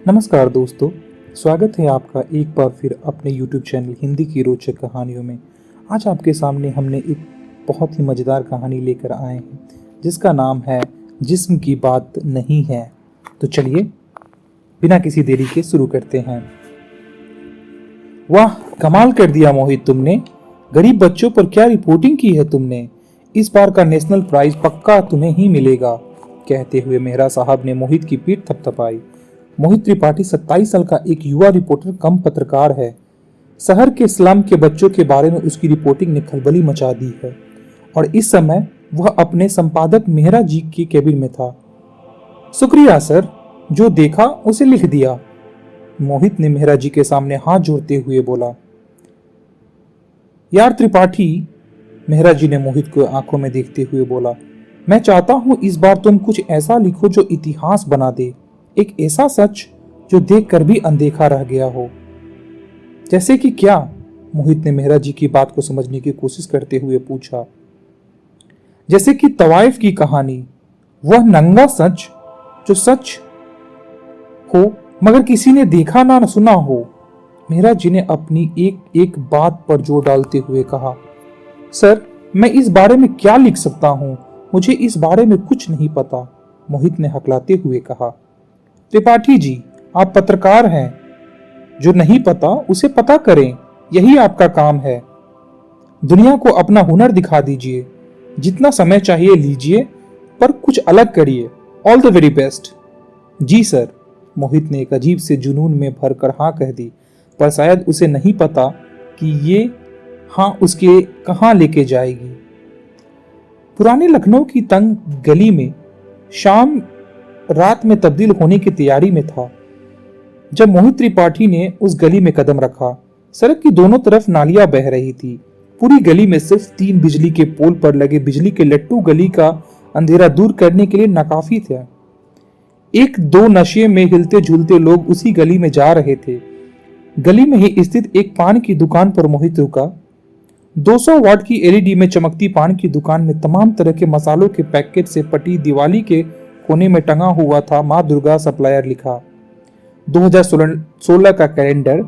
नमस्कार दोस्तों, स्वागत है आपका एक बार फिर अपने YouTube चैनल हिंदी की रोचक कहानियों में। आज आपके सामने हमने एक बहुत ही मज़ेदार कहानी लेकर आए हैं जिसका नाम है जिस्म की बात नहीं है। तो चलिए बिना किसी देरी के शुरू करते हैं। वाह, कमाल कर दिया मोहित तुमने। गरीब बच्चों पर क्या रिपोर्टिंग की है तुमने। इस बार का नेशनल प्राइज पक्का तुम्हें ही मिलेगा। कहते हुए मेहरा साहब ने मोहित की पीठ थपथपाई। मोहित त्रिपाठी 27 साल का एक युवा रिपोर्टर कम पत्रकार है। शहर के स्लम के बच्चों के बारे में उसकी रिपोर्टिंग ने खलबली मचा दी है और इस समय वह अपने संपादक मेहरा जी के केबिन में था। शुक्रिया सर, जो देखा उसे लिख दिया। मोहित ने मेहरा जी के सामने हाथ जोड़ते हुए बोला। यार त्रिपाठी, मेहरा जी ने मोहित को आंखों में देखते हुए बोला, मैं चाहता हूं इस बार तुम कुछ ऐसा लिखो जो इतिहास बना दे। एक ऐसा सच जो देखकर भी अनदेखा रह गया हो। जैसे कि क्या? मोहित ने मेहरा जी की बात को समझने की कोशिश करते हुए पूछा। जैसे कि तवाइफ की कहानी, वह नंगा सच जो सच हो मगर किसी ने देखा ना सुना हो। मेहरा जी ने अपनी एक एक बात पर जोर डालते हुए कहा। सर, मैं इस बारे में क्या लिख सकता हूं? मुझे इस बारे में कुछ नहीं पता, मोहित ने हकलाते हुए कहा। त्रिपाठी जी, आप पत्रकार हैं। जो नहीं पता उसे पता करें, यही आपका काम है। दुनिया को अपना हुनर दिखा दीजिए। जितना समय चाहिए लीजिए, पर कुछ अलग करिए। All the very best. जी सर, मोहित ने एक अजीब से जुनून में भरकर हाँ कह दी, पर शायद उसे नहीं पता कि ये हाँ उसके कहाँ लेके जाएगी। पुराने लखनऊ की तंग गली में शाम रात में तब्दील होने की तैयारी में था जब मोहित त्रिपाठी ने उस गली में कदम रखा। सड़क की दोनों तरफ नालियां बह रही थी। पूरी गली में सिर्फ 3 बिजली के पोल पर लगे बिजली के लट्टू गली का अंधेरा दूर करने के लिए नाकाफी थे। एक दो नशे में हिलते झूलते लोग उसी गली में जा रहे थे। गली में ही स्थित एक पान की दुकान पर मोहित रुका। 200 वाट की एलईडी में चमकती पान की दुकान में तमाम तरह के मसालों के पैकेट से पटी दीवाली के कोने में टंगा हुआ था मां दुर्गा सप्लायर लिखा। 2016 का कैलेंडर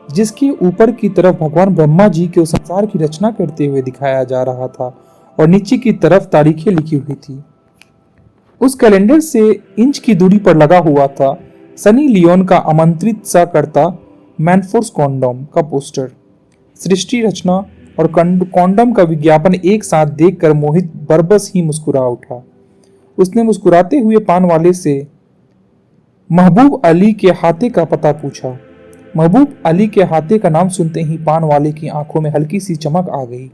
जिसके ऊपर की तरफ भगवान ब्रह्मा जी के संसार की रचना करते हुए दिखाया जा रहा था और नीचे की तरफ तारीखें लिखी हुई थी। उस कैलेंडर से इंच की दूरी पर लगा हुआ था सनी लियोन का आमंत्रित सा करता मैनफोर्स कॉन्डोम का पोस्टर। सृष्टि रचना और कॉन्डोम का विज्ञापन एक साथ देखकर मोहित बरबस ही मुस्कुरा उठा। उसने मुस्कुराते हुए पान वाले से महबूब अली के हाथे का पता पूछा। महबूब अली के हाथे का नाम सुनते ही पान वाले की आंखों में हल्की सी चमक आ गई।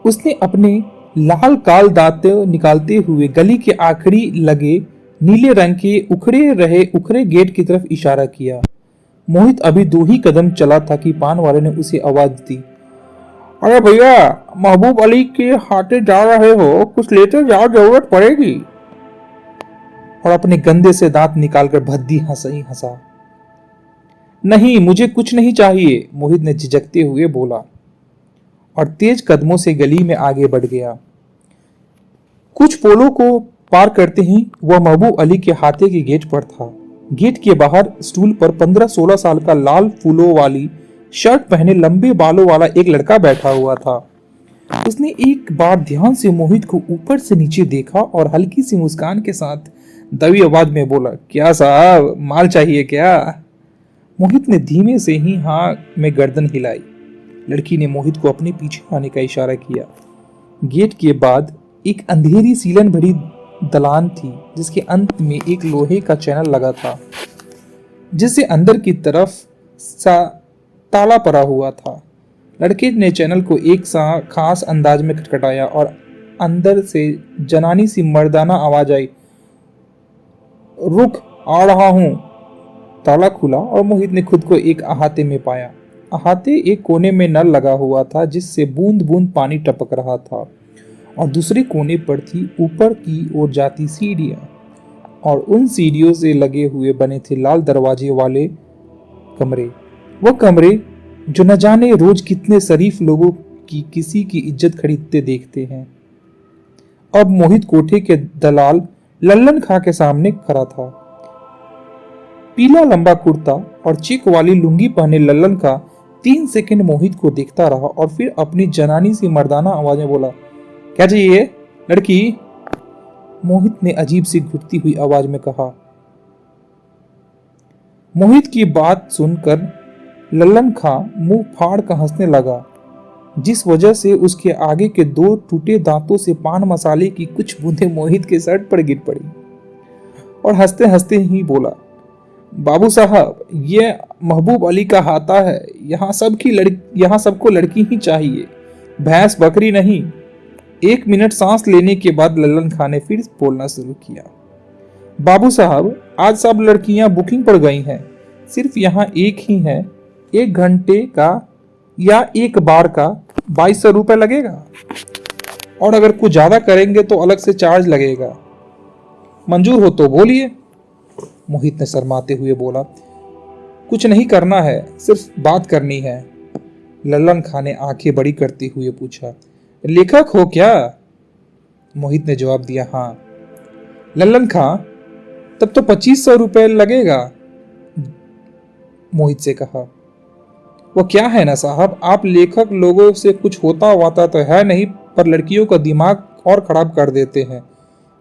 उसने अपने लाल काल दांत निकालते हुए गली के आखिरी लगे नीले रंग के उखड़े गेट की तरफ इशारा किया। मोहित अभी 2 ही कदम चला था कि पान वाले ने उसे आवाज दी। अरे भैया, महबूब अली के हाथे जा रहे हो, कुछ लेते जाओ, जरूरत पड़ेगी। और अपने गंदे से दांत निकालकर भद्दी हंसा। नहीं, मुझे कुछ नहीं चाहिए, मोहित ने झिझकते हुए बोला और तेज कदमों से गली में आगे बढ़ गया। कुछ पोलों को पार करते ही वह महबूब अली के हाथे के गेट पर था। गेट के बाहर स्टूल पर 15-16 साल का लाल फूलों वाली शर्ट पहने लंबे बालों वाला एक लड़का बैठा हुआ था। उसने एक बार ध्यान से मोहित को ऊपर से नीचे देखा और हल्की सी मुस्कान के साथ दबी आवाज में बोला, क्या साहब, माल चाहिए क्या? मोहित ने धीमे से ही हाँ में गर्दन हिलाई। लड़की ने मोहित को अपने पीछे आने का इशारा किया। गेट के बाद एक अंधेरी सीलन भरी दलान थी जिसके अंत में एक लोहे का चैनल लगा था जिससे अंदर की तरफ सा ताला पड़ा हुआ था। लड़के ने चैनल को एक खास अंदाज में खटखटाया और अंदर से जनानी सी मर्दाना आवाज आई, रुक, आ रहा हूं। ताला खुला और मोहित ने खुद को एक अहाते में पाया। अहाते एक कोने में नल लगा हुआ था जिससे बूंद बूंद पानी टपक रहा था और दूसरे कोने पर थी ऊपर की ओर जाती सीढ़ियां और उन सीढ़ियों से लगे हुए बने थे लाल दरवाजे वाले कमरे। वो कमरे जो न जाने रोज कितने शरीफ लोगों की किसी की इज्जत खरीदते देखते हैं। अब मोहित कोठे के दलाल लल्लन खां के सामने खड़ा था। पीला लंबा कुर्ता और चेक वाली लुंगी पहने लल्लन का 3 सेकंड मोहित को देखता रहा और फिर अपनी जनानी सी मर्दाना आवाज में बोला, क्या चाहिए लड़की? मोहित ने अजीब सी घुटती हुई आवाज में कहा। मोहित की बात सुनकर लल्लन खां मुंह फाड़ कर हंसने लगा, जिस वजह से उसके आगे के 2 टूटे दांतों से पान मसाले की कुछ बूंदें मोहित के शर्ट पर गिर पड़ी और हंसते हंसते ही बोला, बाबू साहब, ये महबूब अली का हाथा है। यहाँ सबको लड़की ही चाहिए, भैंस बकरी नहीं। 1 मिनट सांस लेने के बाद लल्लन खां ने फिर बोलना शुरू किया, बाबू साहब, आज सब लड़कियां बुकिंग पर गई हैं। सिर्फ यहाँ एक ही है। 1 घंटे का या 1 बार का 2200 रुपए लगेगा, और अगर कुछ ज्यादा करेंगे तो अलग से चार्ज लगेगा। मंजूर हो तो बोलिए। मोहित ने शर्माते हुए बोला, कुछ नहीं करना है, सिर्फ बात करनी है। लल्लन खां ने आंखें बड़ी करते हुए पूछा, लेखक हो क्या? मोहित ने जवाब दिया, हाँ। लल्लन खां, तब तो 2500 रुपए लगेगा। मोहित से कहा, वो क्या है ना साहब, आप लेखक लोगों से कुछ होता वाता तो है नहीं, पर लड़कियों का दिमाग और खराब कर देते हैं।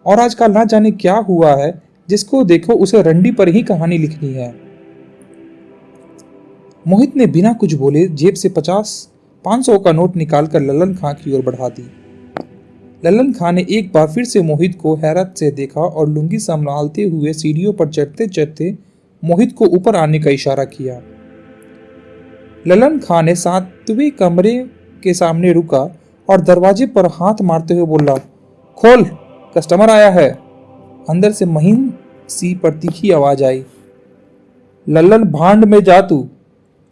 और आजकल ना जाने क्या हुआ है, जिसको देखो उसे रंडी पर ही कहानी लिखनी है। मोहित ने बिना कुछ बोले जेब से 500 का नोट निकालकर लल्लन खां की ओर बढ़ा दी। लल्लन खां ने एक बार फिर से मोहित को हैरत से देखा और लुंगी संभालते हुए सीढ़ियों पर चढ़ते चढ़ते मोहित को ऊपर आने का इशारा किया। लल्लन खां ने 7वें कमरे के सामने रुका और दरवाजे पर हाथ मारते हुए बोला, खोल, कस्टमर आया है। अंदर से महीन सी पर तीखी आवाज आई, लल्लन भांड में जा तू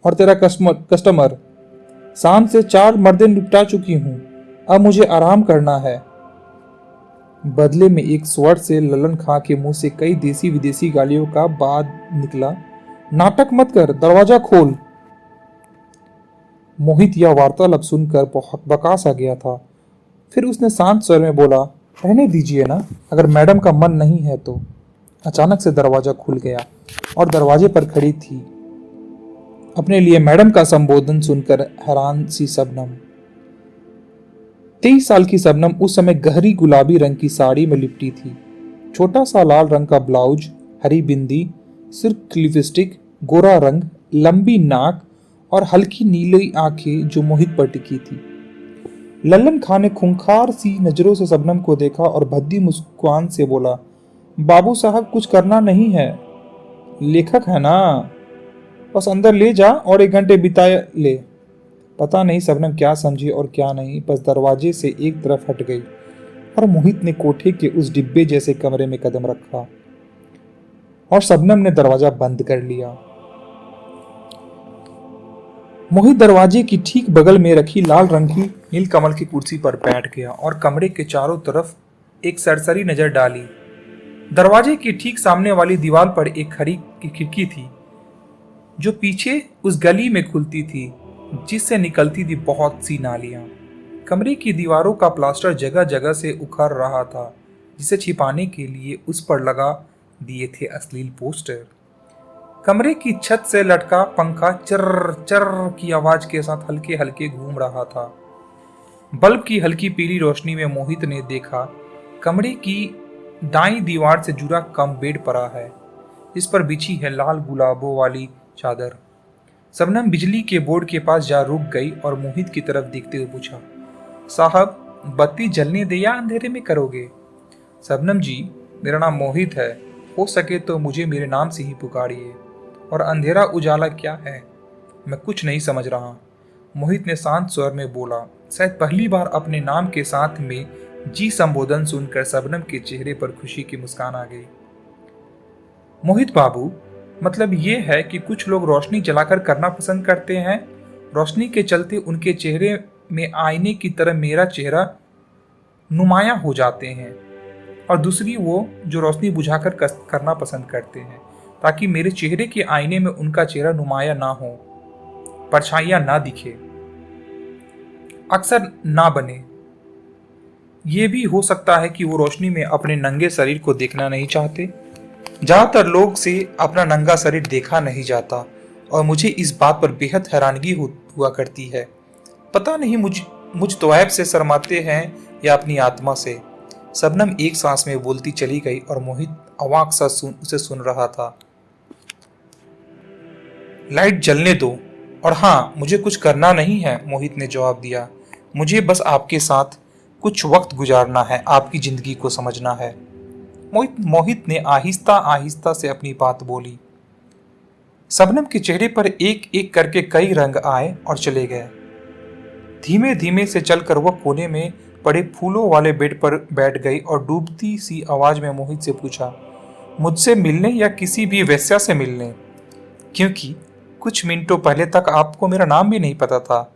और तेरा कस्टमर। शाम से 4 मर्दे निपटा चुकी हूं, अब मुझे आराम करना है। बदले में एक स्वर से लल्लन खां के मुंह से कई देसी विदेशी गालियों का बाद निकला, नाटक मत कर, दरवाजा खोल। मोहित यह वार्तालाप सुनकर बहुत बकास आ गया था। फिर उसने शांत स्वर में बोला, रहने दीजिए ना, अगर मैडम का मन नहीं है तो। अचानक से दरवाजा खुल गया और दरवाजे पर खड़ी थी अपने लिए मैडम का संबोधन सुनकर हैरान सी शबनम। 23 साल की शबनम उस समय गहरी गुलाबी रंग की साड़ी में लिपटी थी। छोटा सा लाल रंग का ब्लाउज, हरी बिंदी, सिर लिपस्टिक, गोरा रंग, लंबी नाक और हल्की नीली आंखें जो मोहित पर टिकी थी। लल्लन खां ने खूंखार सी नजरों से शबनम को देखा और भद्दी मुस्कान से बोला, बाबू साहब, कुछ करना नहीं है, लेखक है ना, बस अंदर ले जा और 1 घंटे बिता ले। पता नहीं शबनम क्या समझी और क्या नहीं, बस दरवाजे से एक तरफ हट गई और मोहित ने कोठे के उस डिब्बे जैसे कमरे में कदम रखा और शबनम ने दरवाजा बंद कर लिया। मोहित दरवाजे की ठीक बगल में रखी लाल रंग की नीलकमल की कुर्सी पर बैठ गया और कमरे के चारों तरफ एक सरसरी नजर डाली। दरवाजे की ठीक सामने वाली दीवार पर एक खड़ी की खिड़की थी जो पीछे उस गली में खुलती थी जिससे निकलती थी बहुत सी नालियां। कमरे की दीवारों का प्लास्टर जगह जगह से उखड़ रहा था, जिसे छिपाने के लिए उस पर लगा दिए थे अश्लील पोस्टर। कमरे की छत से लटका पंखा चर्र चर्र की आवाज के साथ हल्के हल्के घूम रहा था। बल्ब की हल्की पीली रोशनी में मोहित ने देखा कमरे की दाईं दीवार से जुड़ा कम बेड पड़ा है, इस पर बिछी है लाल गुलाबों वाली चादर। शबनम बिजली के बोर्ड के पास जा रुक गई और मोहित की तरफ देखते हुए पूछा, साहब, बत्ती जलने दे या अंधेरे में करोगे? शबनम जी, मेरा नाम मोहित है, हो सके तो मुझे मेरे नाम से ही पुकारिए। और अंधेरा उजाला क्या है, मैं कुछ नहीं समझ रहा। मोहित ने शांत स्वर में बोला। शायद पहली बार अपने नाम के साथ में जी संबोधन सुनकर शबनम के चेहरे पर खुशी की मुस्कान आ गई। मोहित बाबू, मतलब ये है कि कुछ लोग रोशनी जलाकर करना पसंद करते हैं, रोशनी के चलते उनके चेहरे में आईने की तरह मेरा चेहरा नुमाया हो जाते हैं, और दूसरी वो जो रोशनी बुझाकर करना पसंद करते हैं ताकि मेरे चेहरे के आईने में उनका चेहरा नुमाया ना हो, परछाइयां ना दिखे, अक्सर ना बने। ये भी हो सकता है कि वो रोशनी में अपने नंगे शरीर को देखना नहीं चाहते। ज्यादातर लोग से अपना नंगा शरीर देखा नहीं जाता और मुझे इस बात पर बेहद हैरानगी हुआ करती है। पता नहीं मुझ तौएब से शर्माते हैं या अपनी आत्मा से। शबनम एक सांस में बोलती चली गई और मोहित अवाक सा उसे सुन रहा था। लाइट जलने दो। और हाँ, मुझे कुछ करना नहीं है, मोहित ने जवाब दिया। मुझे बस आपके साथ कुछ वक्त गुजारना है, आपकी जिंदगी को समझना है। मोहित ने आहिस्ता आहिस्ता से अपनी बात बोली। शबनम के चेहरे पर एक एक करके कई रंग आए और चले गए। धीमे धीमे से चलकर वह कोने में पड़े फूलों वाले बेड पर बैठ गई और डूबती सी आवाज में मोहित से पूछा, मुझसे मिलने या किसी भी वेश्या से मिलने? क्योंकि कुछ मिनटों पहले तक आपको मेरा नाम भी नहीं पता था।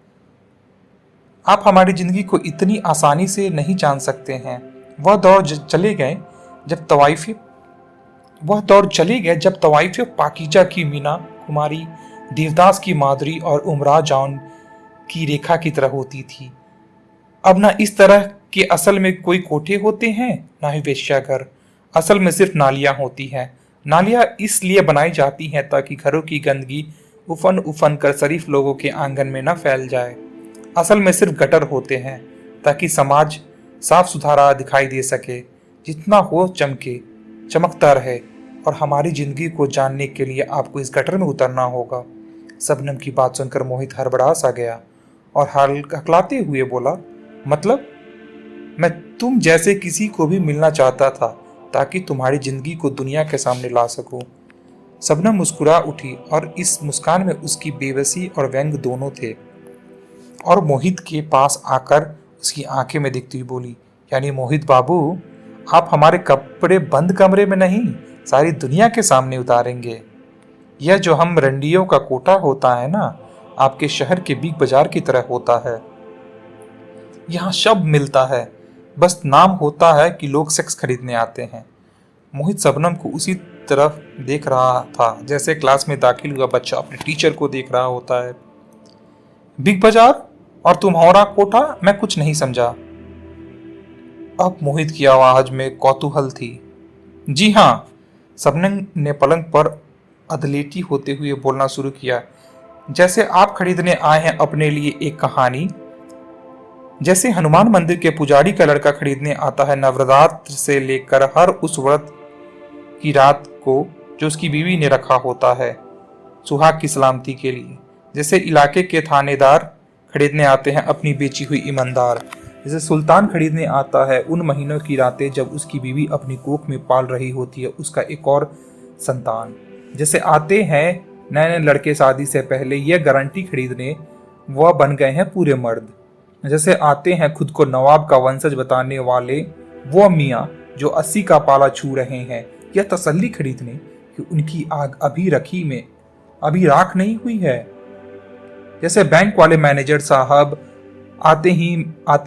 आप हमारी जिंदगी को इतनी आसानी से नहीं जान सकते हैं। वह दौर चले गए जब तवाइफ पाकीजा की मीना कुमारी, देवदास की माधुरी और उमरा जान की रेखा की तरह होती थी। अब ना इस तरह के असल में कोई कोठे होते हैं, ना ही वेश्याघर। असल में सिर्फ नालियां होती हैं। नालियां इसलिए बनाई जाती हैं ताकि घरों की गंदगी उफन उफन कर शरीफ लोगों के आंगन में न फैल जाए। असल में सिर्फ गटर होते हैं ताकि समाज साफ सुथरा दिखाई दे सके, जितना हो चमकता रहे। और हमारी जिंदगी को जानने के लिए आपको इस गटर में उतरना होगा। शबनम की बात सुनकर मोहित हड़बड़ा सा गया और हकलाते हुए बोला, मतलब? मैं तुम जैसे किसी को भी मिलना चाहता था ताकि तुम्हारी जिंदगी को दुनिया के सामने ला सकूं। शबनम मुस्कुरा उठी और इस मुस्कान में उसकी बेबसी और व्यंग दोनों थे। और मोहित के पास आकर उसकी आंखें में दिखती हुई बोली, यानी मोहित बाबू, आप हमारे कपड़े बंद कमरे में नहीं, सारी दुनिया के सामने उतारेंगे। यह जो हम रंडियों का कोटा होता है ना, आपके शहर के बिग बाजार की तरह होता है। यहाँ शब्द मिलता है, बस नाम होता है कि लोग सेक्स खरीदने आते हैं। मोहित शबनम को उसी तरफ देख रहा था जैसे क्लास में दाखिल हुआ बच्चा अपने टीचर को देख रहा होता है। बिग बाजार और तुम्हारा कोठा? मैं कुछ नहीं समझा। अब मोहित की आवाज में कौतूहल थी। जी हाँ, शबनम ने पलंग पर अधलेटी होते हुए बोलना शुरू किया। जैसे आप खरीदने आए हैं अपने लिए एक कहानी, जैसे हनुमान मंदिर के पुजारी का लड़का खरीदने आता है नवरात्र से लेकर हर उस व्रत की रात को जो उसकी बीवी ने रखा होता है सुहाग की सलामती के लिए। जैसे इलाके के थानेदार खरीदने आते हैं अपनी बेची हुई ईमानदार। जैसे सुल्तान खरीदने आता है उन महीनों की रातें जब उसकी बीवी अपनी कोख में पाल रही होती है उसका एक और संतान। जैसे आते हैं नए नए लड़के शादी से पहले यह गारंटी खरीदने वह बन गए हैं पूरे मर्द। जैसे आते हैं खुद को नवाब का वंशज बताने वाले वो मियाँ जो 80 का पाला छू रहे हैं यह तसल्ली खरीदने कि उनकी आग अभी राख नहीं हुई है। जैसे बैंक वाले मैनेजर साहब आते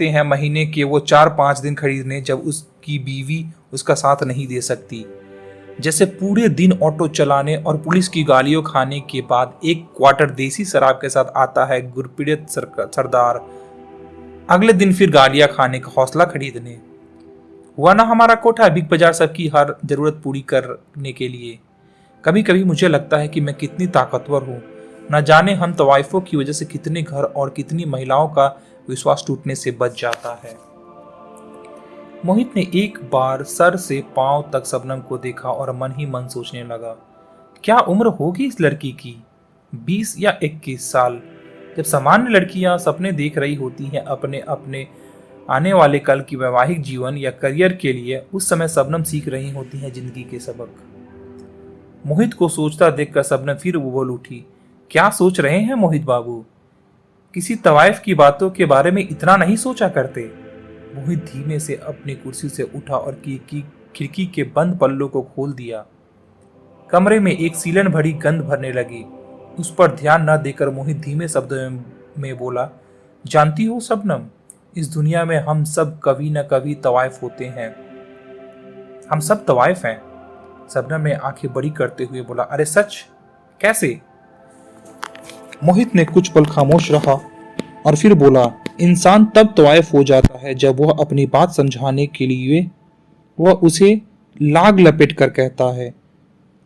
हैं महीने के वो 4-5 दिन खरीदने जब उसकी बीवी उसका साथ नहीं दे सकती। जैसे पूरे दिन ऑटो चलाने और पुलिस की गालियों खाने के बाद एक क्वार्टर देसी शराब के साथ आता है गुरपीड़ित सरदार, अगले दिन फिर गालियां खाने का हौसला खरीदने। हुआ ना हमारा कोठा बिग बाजार सबकी हर जरूरत पूरी करने के लिए। कभी कभी मुझे लगता है कि मैं कितनी ताकतवर हूँ, न जाने हम तवाइफों की वजह से कितने घर और कितनी महिलाओं का विश्वास टूटने से बच जाता है। मोहित ने एक बार सर से पांव तक शबनम को देखा और मन ही मन सोचने लगा, क्या उम्र होगी इस लड़की की? 20 या 21 साल। जब सामान्य लड़कियां सपने देख रही होती हैं अपने अपने आने वाले कल की वैवाहिक जीवन या करियर के लिए, उस समय शबनम सीख रही होती हैं जिंदगी के सबक। मोहित को सोचता देखकर शबनम फिर बोल उठी, क्या सोच रहे हैं मोहित बाबू? किसी तवाइफ की बातों के बारे में इतना नहीं सोचा करते। मोहित धीमे से अपनी कुर्सी से उठा और खिड़की के बंद पल्लों को खोल दिया। कमरे में एक सीलन भरी गंध भरने लगी। उस पर ध्यान न देकर मोहित धीमे शब्दों में बोला, जानती हो शबनम, इस दुनिया में हम सब कभी न कभी तवाइफ होते हैं। हम सब तवाइफ हैं। शबनम ने आंखें बड़ी करते हुए बोला, अरे सच? कैसे? मोहित ने कुछ पल खामोश रहा और फिर बोला, इंसान तब तवाइफ हो जाता है जब वह अपनी बात समझाने के लिए वह उसे लाग लपेट कर कहता है,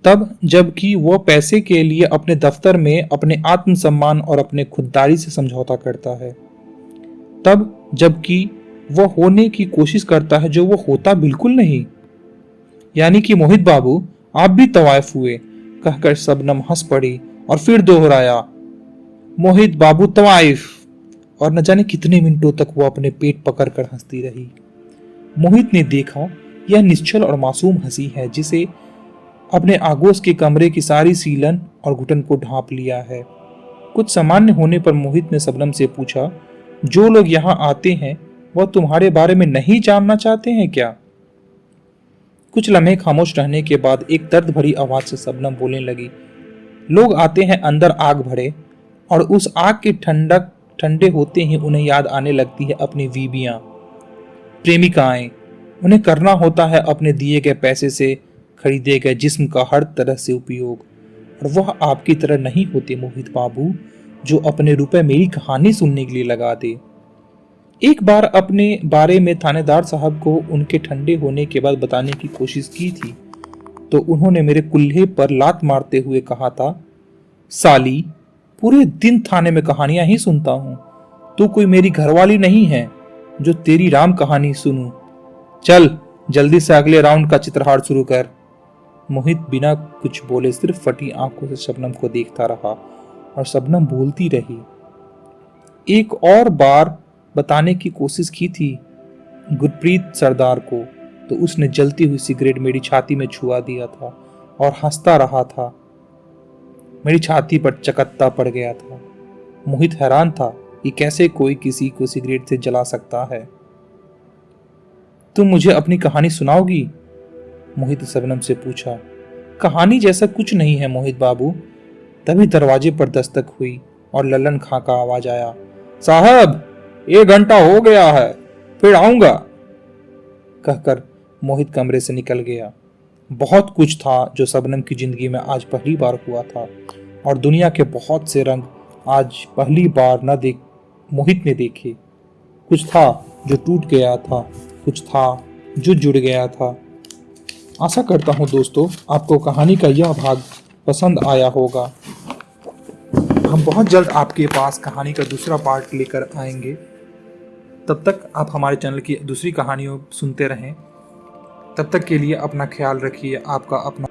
तब जबकि वो पैसे के लिए अपने दफ्तर में अपने आत्मसम्मान और अपने खुददारी से समझौता करता है। तब जबकि वो होने की कोशिश करता है जो वो होता बिल्कुल नहीं। यानी कि मोहित बाबू, आप भी तवायफ हुए, कहकर शबनम हंस पड़ी और फिर दोहराया, मोहित बाबू तवाइफ। और न जाने कितने मिनटों तक वो अपने पेट पकड़कर हंसती रही। मोहित ने देखा यह निश्चल और मासूम हंसी है जिसे अपने आगोश के कमरे की सारी सीलन और घुटन को ढांप लिया है। कुछ सामान्य होने पर मोहित ने शबनम से पूछा, जो लोग यहाँ आते हैं वह तुम्हारे बारे में नहीं जानना चाहते हैं क्या? कुछ लम्हे खामोश रहने के बाद एक दर्द भरी आवाज से शबनम बोलने लगी, लोग आते हैं अंदर आग भरे, और उस आग के ठंडक ठंडे होते ही उन्हें याद आने लगती है अपनी बीवियां, प्रेमिकाएं। उन्हें करना होता है अपने दिए गए पैसे से खरीदे गए जिस्म का हर तरह से उपयोग। और वह आपकी तरह नहीं होते मोहित बाबू, जो अपने रुपए मेरी कहानी सुनने के लिए लगा दे। एक बार अपने बारे में थानेदार साहब को उनके ठंडे होने के बाद बताने की कोशिश की थी तो उन्होंने मेरे कुल्हे पर लात मारते हुए कहा था, साली, पूरे दिन थाने में कहानियां ही सुनता हूं। तू कोई मेरी घरवाली नहीं है जो तेरी राम कहानी सुनूं। चल जल्दी से अगले राउंड का चित्रहार शुरू कर। मोहित बिना कुछ बोले सिर्फ फटी आंखों से शबनम को देखता रहा और शबनम बोलती रही। एक और बार बताने की कोशिश की थी गुरप्रीत सरदार को तो उसने जलती हुई सिगरेट मेरी छाती में छुआ दिया था और हंसता रहा था। मेरी छाती पर चकत्ता पड़ गया था। मोहित हैरान था कि कैसे कोई किसी को सिगरेट से जला सकता है। तुम मुझे अपनी कहानी सुनाओगी? मोहित शबनम से पूछा। कहानी जैसा कुछ नहीं है मोहित बाबू। तभी दरवाजे पर दस्तक हुई और ललन खां का आवाज आया, साहब 1 घंटा हो गया है, फिर आऊंगा, कहकर मोहित कमरे से निकल गया। बहुत कुछ था जो शबनम की जिंदगी में आज पहली बार हुआ था और दुनिया के बहुत से रंग आज पहली बार मोहित ने देखे। कुछ था जो टूट गया था, कुछ था जो जुड़ गया था। आशा करता हूँ दोस्तों आपको कहानी का यह भाग पसंद आया होगा। हम बहुत जल्द आपके पास कहानी का दूसरा पार्ट लेकर आएंगे। तब तक आप हमारे चैनल की दूसरी कहानियों सुनते रहें। तब तक के लिए अपना ख्याल रखिए। आपका अपना